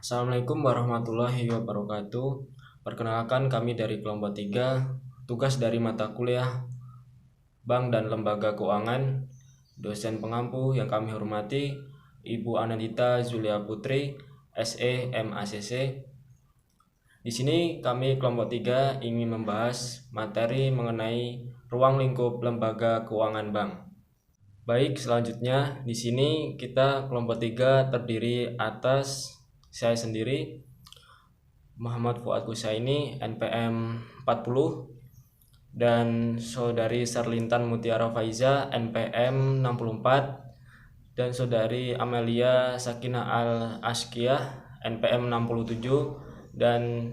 Assalamualaikum warahmatullahi wabarakatuh. Perkenalkan, kami dari kelompok 3, tugas dari mata kuliah Bank dan Lembaga Keuangan. Dosen pengampu yang kami hormati Ibu Anandita Zulia Putri, SE MACC. Di sini kami kelompok 3 ingin membahas materi mengenai ruang lingkup lembaga keuangan bank. Baik, selanjutnya di sini kita kelompok 3 terdiri atas saya sendiri, Muhammad Fuad Kusaini, NPM 40, dan saudari Sarlintan Mutiara Faiza, NPM 64, dan saudari Amelia Sakinah Al-Askiyah, NPM 67, dan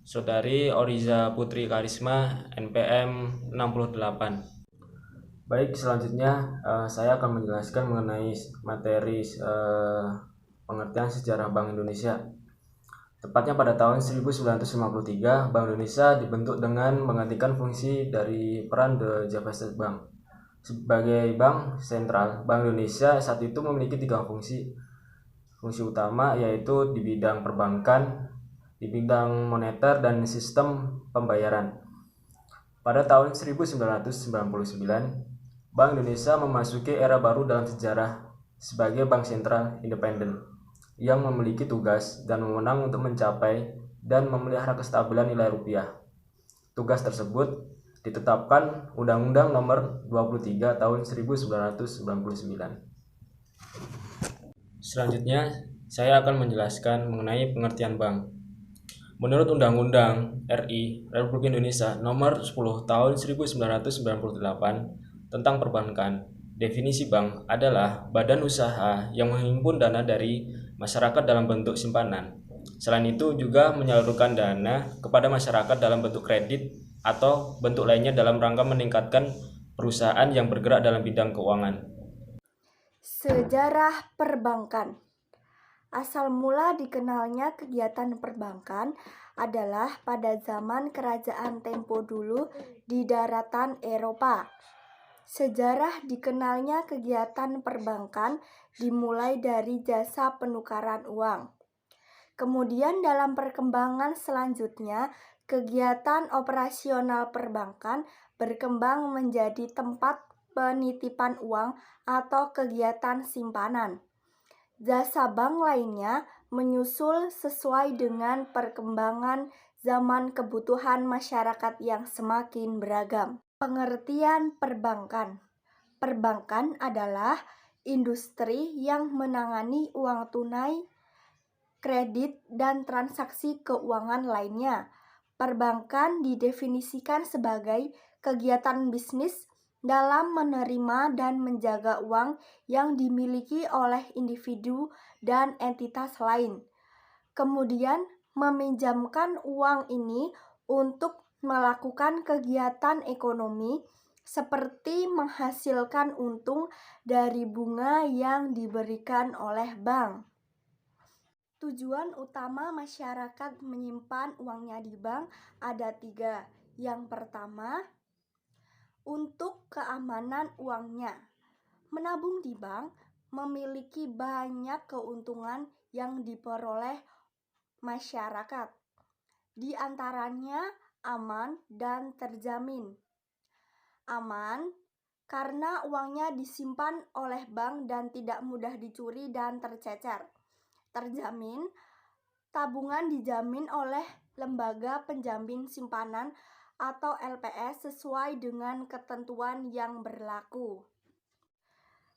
saudari Oriza Putri Karisma, NPM 68. Baik, selanjutnya saya akan menjelaskan mengenai materi pengertian sejarah Bank Indonesia. Tepatnya pada tahun 1953, Bank Indonesia dibentuk dengan menggantikan fungsi dari peran The Javastate Bank. Sebagai bank sentral, Bank Indonesia saat itu memiliki 3 fungsi. Fungsi utama yaitu di bidang perbankan, di bidang moneter, dan sistem pembayaran. Pada tahun 1999, Bank Indonesia memasuki era baru dalam sejarah sebagai bank sentral independen yang memiliki tugas dan wewenang untuk mencapai dan memelihara kestabilan nilai rupiah. Tugas tersebut ditetapkan Undang-Undang Nomor 23 Tahun 1999. Selanjutnya, saya akan menjelaskan mengenai pengertian bank. Menurut Undang-Undang RI Republik Indonesia Nomor 10 Tahun 1998 tentang perbankan, definisi bank adalah badan usaha yang menghimpun dana dari masyarakat dalam bentuk simpanan. Selain itu juga menyalurkan dana kepada masyarakat dalam bentuk kredit atau bentuk lainnya dalam rangka meningkatkan perusahaan yang bergerak dalam bidang keuangan. Sejarah perbankan. Asal mula dikenalnya kegiatan perbankan adalah pada zaman kerajaan tempo dulu di daratan Eropa. Sejarah dikenalnya kegiatan perbankan dimulai dari jasa penukaran uang. Kemudian dalam perkembangan selanjutnya, kegiatan operasional perbankan berkembang menjadi tempat penitipan uang atau kegiatan simpanan. Jasa bank lainnya menyusul sesuai dengan perkembangan zaman kebutuhan masyarakat yang semakin beragam. Pengertian perbankan. Perbankan adalah industri yang menangani uang tunai, kredit, dan transaksi keuangan lainnya. Perbankan didefinisikan sebagai kegiatan bisnis dalam menerima dan menjaga uang yang dimiliki oleh individu dan entitas lain, kemudian meminjamkan uang ini untuk melakukan kegiatan ekonomi seperti menghasilkan untung dari bunga yang diberikan oleh bank. Tujuan utama masyarakat menyimpan uangnya di bank ada 3. Yang pertama, untuk keamanan uangnya. Menabung di bank memiliki banyak keuntungan yang diperoleh masyarakat. Di antaranya aman dan terjamin. Aman karena uangnya disimpan oleh bank dan tidak mudah dicuri dan tercecer. Terjamin, tabungan dijamin oleh lembaga penjamin simpanan atau LPS sesuai dengan ketentuan yang berlaku.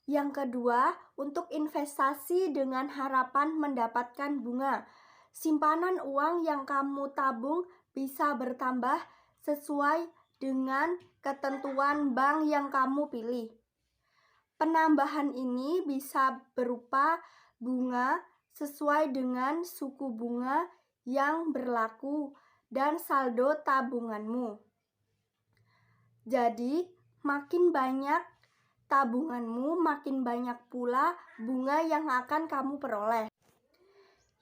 Yang kedua, untuk investasi dengan harapan mendapatkan bunga. Simpanan uang yang kamu tabung bisa bertambah sesuai dengan ketentuan bank yang kamu pilih. Penambahan ini bisa berupa bunga sesuai dengan suku bunga yang berlaku dan saldo tabunganmu. Jadi, makin banyak tabunganmu, makin banyak pula bunga yang akan kamu peroleh.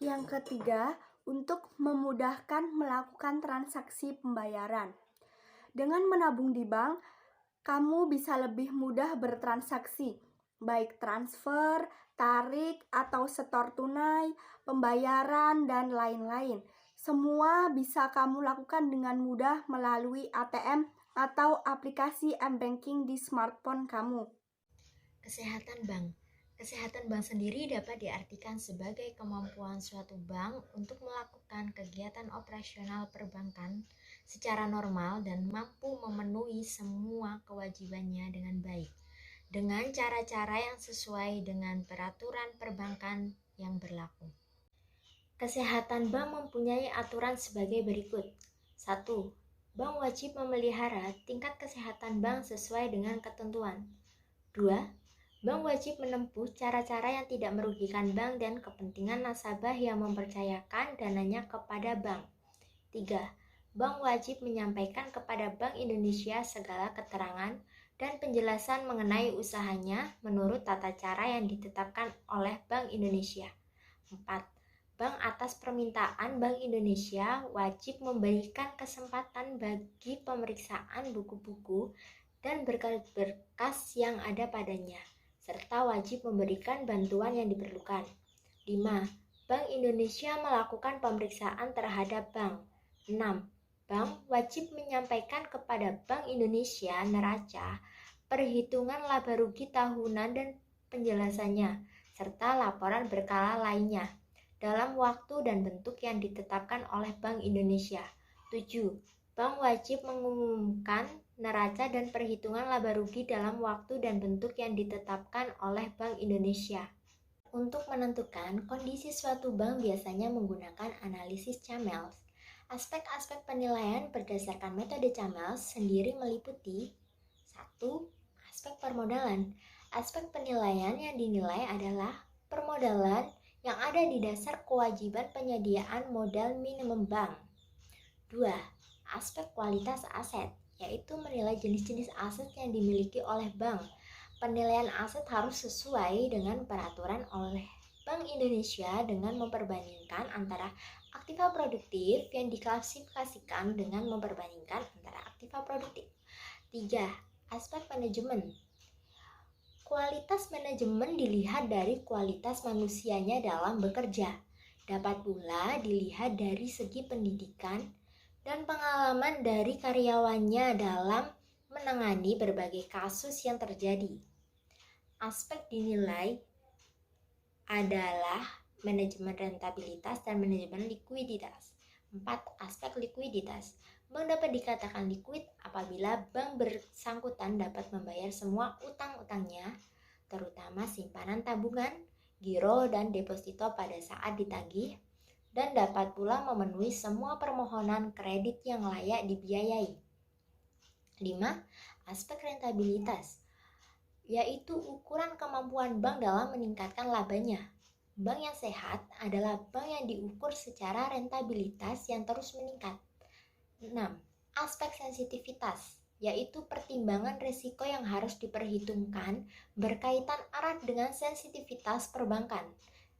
Yang ketiga, untuk memudahkan melakukan transaksi pembayaran. Dengan menabung di bank, kamu bisa lebih mudah bertransaksi, baik transfer, tarik, atau setor tunai, pembayaran, dan lain-lain. Semua bisa kamu lakukan dengan mudah melalui ATM atau aplikasi m-banking di smartphone kamu. Kesehatan bank. Kesehatan bank sendiri dapat diartikan sebagai kemampuan suatu bank untuk melakukan kegiatan operasional perbankan secara normal dan mampu memenuhi semua kewajibannya dengan baik, dengan cara-cara yang sesuai dengan peraturan perbankan yang berlaku. Kesehatan bank mempunyai aturan sebagai berikut. 1. Bank wajib memelihara tingkat kesehatan bank sesuai dengan ketentuan. 2. Bank wajib menempuh cara-cara yang tidak merugikan bank dan kepentingan nasabah yang mempercayakan dananya kepada bank. 3. Bank wajib menyampaikan kepada Bank Indonesia segala keterangan dan penjelasan mengenai usahanya menurut tata cara yang ditetapkan oleh Bank Indonesia. 4. Bank atas permintaan Bank Indonesia wajib memberikan kesempatan bagi pemeriksaan buku-buku dan berkas-berkas yang ada padanya, serta wajib memberikan bantuan yang diperlukan. 5. Bank Indonesia melakukan pemeriksaan terhadap bank. 6. Bank wajib menyampaikan kepada Bank Indonesia neraca, perhitungan laba rugi tahunan dan penjelasannya, serta laporan berkala lainnya, dalam waktu dan bentuk yang ditetapkan oleh Bank Indonesia. 7. Bank wajib mengumumkan neraca dan perhitungan laba rugi dalam waktu dan bentuk yang ditetapkan oleh Bank Indonesia. Untuk menentukan kondisi suatu bank biasanya menggunakan analisis Chamels. Aspek-aspek penilaian berdasarkan metode Chamels sendiri meliputi 1. Aspek permodalan. Aspek penilaian yang dinilai adalah permodalan yang ada di dasar kewajiban penyediaan modal minimum bank. 2. Aspek kualitas aset, yaitu menilai jenis-jenis aset yang dimiliki oleh bank. Penilaian aset harus sesuai dengan peraturan oleh Bank Indonesia dengan memperbandingkan antara aktiva produktif yang diklasifikasikan dengan memperbandingkan antara aktiva produktif. 3. Aspek manajemen. Kualitas manajemen dilihat dari kualitas manusianya dalam bekerja. Dapat pula dilihat dari segi pendidikan dan pengalaman dari karyawannya dalam menangani berbagai kasus yang terjadi. Aspek dinilai adalah manajemen rentabilitas dan manajemen likuiditas. 4. Aspek likuiditas. Bank dapat dikatakan liquid apabila bank bersangkutan dapat membayar semua utang-utangnya, terutama simpanan tabungan, giro, dan deposito pada saat ditagih, dan dapat pula memenuhi semua permohonan kredit yang layak dibiayai. 5. Aspek rentabilitas, yaitu ukuran kemampuan bank dalam meningkatkan labanya. Bank yang sehat adalah bank yang diukur secara rentabilitas yang terus meningkat. 6. Aspek sensitivitas, yaitu pertimbangan risiko yang harus diperhitungkan berkaitan erat dengan sensitivitas perbankan.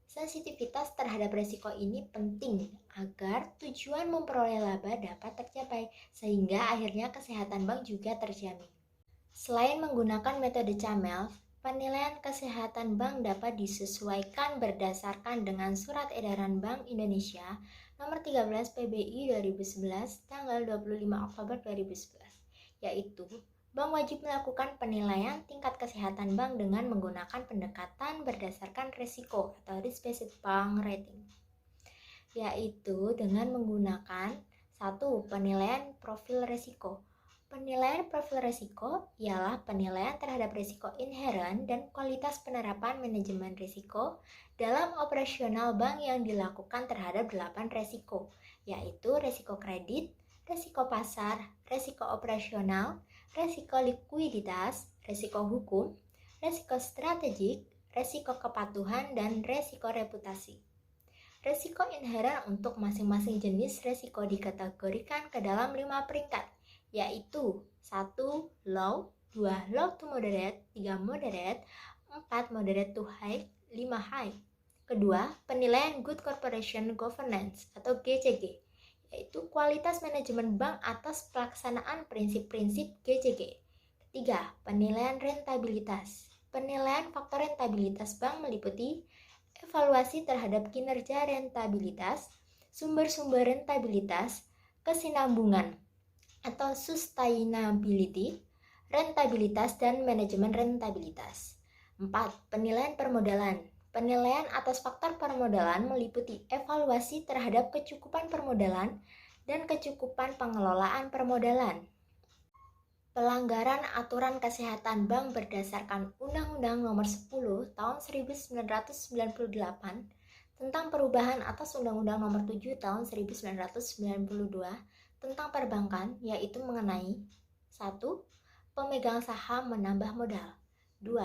Sensitivitas terhadap risiko ini penting agar tujuan memperoleh laba dapat tercapai, sehingga akhirnya kesehatan bank juga terjamin. Selain menggunakan metode Chamels, penilaian kesehatan bank dapat disesuaikan berdasarkan dengan Surat Edaran Bank Indonesia Nomor 13 PBI 2011 tanggal 25 Oktober 2011, yaitu bank wajib melakukan penilaian tingkat kesehatan bank dengan menggunakan pendekatan berdasarkan risiko atau risk-based bank rating, yaitu dengan menggunakan 1. Penilaian profil risiko. Penilaian profil risiko ialah penilaian terhadap risiko inheren dan kualitas penerapan manajemen risiko dalam operasional bank yang dilakukan terhadap 8 risiko, yaitu risiko kredit, risiko pasar, risiko operasional, risiko likuiditas, risiko hukum, risiko strategik, risiko kepatuhan, dan risiko reputasi. Risiko inheren untuk masing-masing jenis risiko dikategorikan ke dalam 5 peringkat, yaitu 1. Low, 2. Low to moderate, 3. Moderate, 4. Moderate to high, 5. High. Kedua, penilaian Good Corporation Governance atau GCG, yaitu kualitas manajemen bank atas pelaksanaan prinsip-prinsip GCG. Ketiga, penilaian rentabilitas. Penilaian faktor rentabilitas bank meliputi evaluasi terhadap kinerja rentabilitas, sumber-sumber rentabilitas, kesinambungan atau sustainability, rentabilitas dan manajemen rentabilitas. 4. Penilaian permodalan. Penilaian atas faktor permodalan meliputi evaluasi terhadap kecukupan permodalan dan kecukupan pengelolaan permodalan. Pelanggaran aturan kesehatan bank berdasarkan Undang-Undang Nomor 10 Tahun 1998 tentang perubahan atas Undang-Undang Nomor 7 Tahun 1992 tentang perbankan, yaitu mengenai 1. Pemegang saham menambah modal. 2.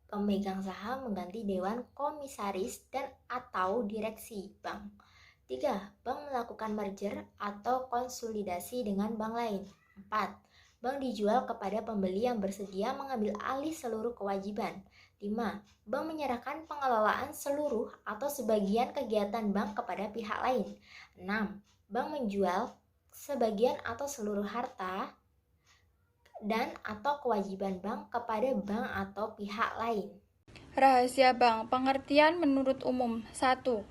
Pemegang saham mengganti dewan komisaris dan atau direksi bank. 3. Bank melakukan merger atau konsolidasi dengan bank lain. 4. Bank dijual kepada pembeli yang bersedia mengambil alih seluruh kewajiban. 5. Bank menyerahkan pengelolaan seluruh atau sebagian kegiatan bank kepada pihak lain. 6. Bank menjual sebagian atau seluruh harta dan atau kewajiban bank kepada bank atau pihak lain. Rahasia bank. Pengertian menurut umum. 1.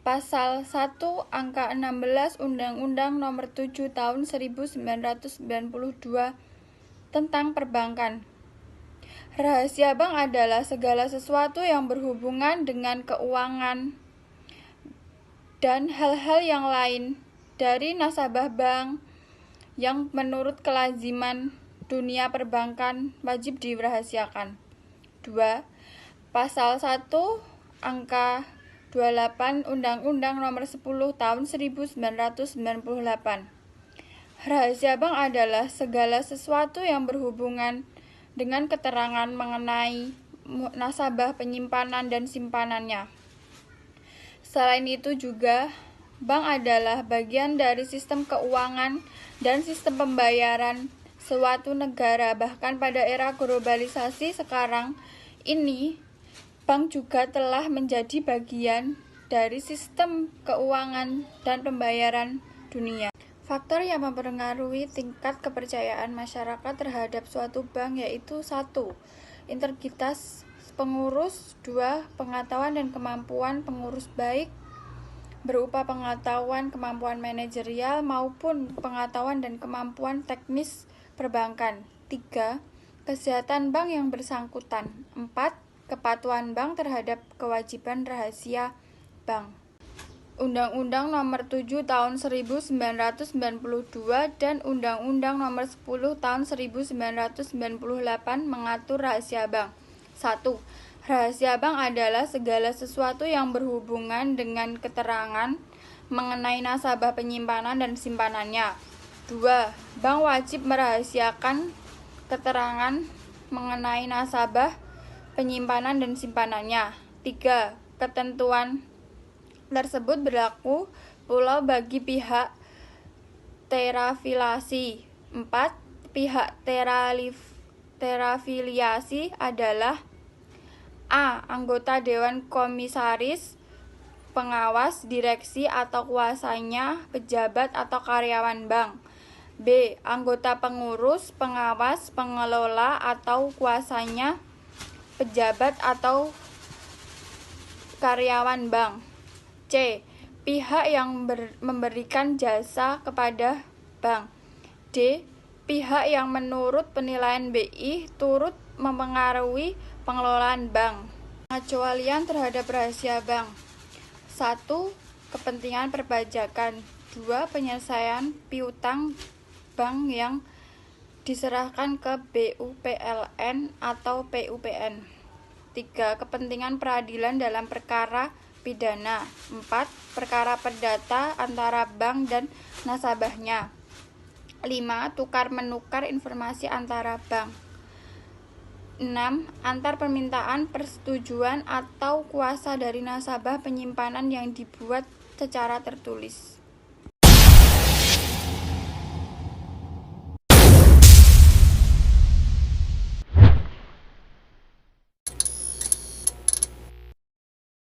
Pasal 1 angka 16 Undang-Undang Nomor 7 Tahun 1992 tentang perbankan. Rahasia bank adalah segala sesuatu yang berhubungan dengan keuangan dan hal-hal yang lain dari nasabah bank yang menurut kelaziman dunia perbankan wajib dirahasiakan. 2. Pasal 1 angka 28 Undang-Undang Nomor 10 Tahun 1998. Rahasia bank adalah segala sesuatu yang berhubungan dengan keterangan mengenai nasabah penyimpanan dan simpanannya. Selain itu juga, bank adalah bagian dari sistem keuangan dan sistem pembayaran suatu negara. Bahkan pada era globalisasi sekarang ini, bank juga telah menjadi bagian dari sistem keuangan dan pembayaran dunia. Faktor yang mempengaruhi tingkat kepercayaan masyarakat terhadap suatu bank yaitu 1. Integritas pengurus. 2. Pengetahuan dan kemampuan pengurus baik berupa pengetahuan kemampuan manajerial maupun pengetahuan dan kemampuan teknis perbankan. 3. Kesehatan bank yang bersangkutan. 4. Kepatuhan bank terhadap kewajiban rahasia bank. Undang-Undang Nomor 7 Tahun 1992 dan Undang-Undang Nomor 10 Tahun 1998 mengatur rahasia bank. 1. Rahasia bank adalah segala sesuatu yang berhubungan dengan keterangan mengenai nasabah penyimpanan dan simpanannya. 2. Bank wajib merahasiakan keterangan mengenai nasabah penyimpanan dan simpanannya. 3. Ketentuan tersebut berlaku pula bagi pihak terafiliasi. 4. Pihak terafiliasi adalah A. Anggota Dewan Komisaris, pengawas, direksi atau kuasanya, pejabat atau karyawan bank. B. Anggota pengurus, pengawas, pengelola atau kuasanya, pejabat atau karyawan bank. C. Pihak yang memberikan jasa kepada bank. D. Pihak yang menurut penilaian BI turut mempengaruhi pengelolaan bank. Pengecualian terhadap rahasia bank. 1. Kepentingan perpajakan. 2. Penyelesaian piutang bank yang diserahkan ke BUPLN atau PUPN. 3. Kepentingan peradilan dalam perkara pidana. 4. Perkara perdata antara bank dan nasabahnya. 5. Tukar-menukar informasi antara bank. 6. Antar permintaan persetujuan atau kuasa dari nasabah penyimpanan yang dibuat secara tertulis.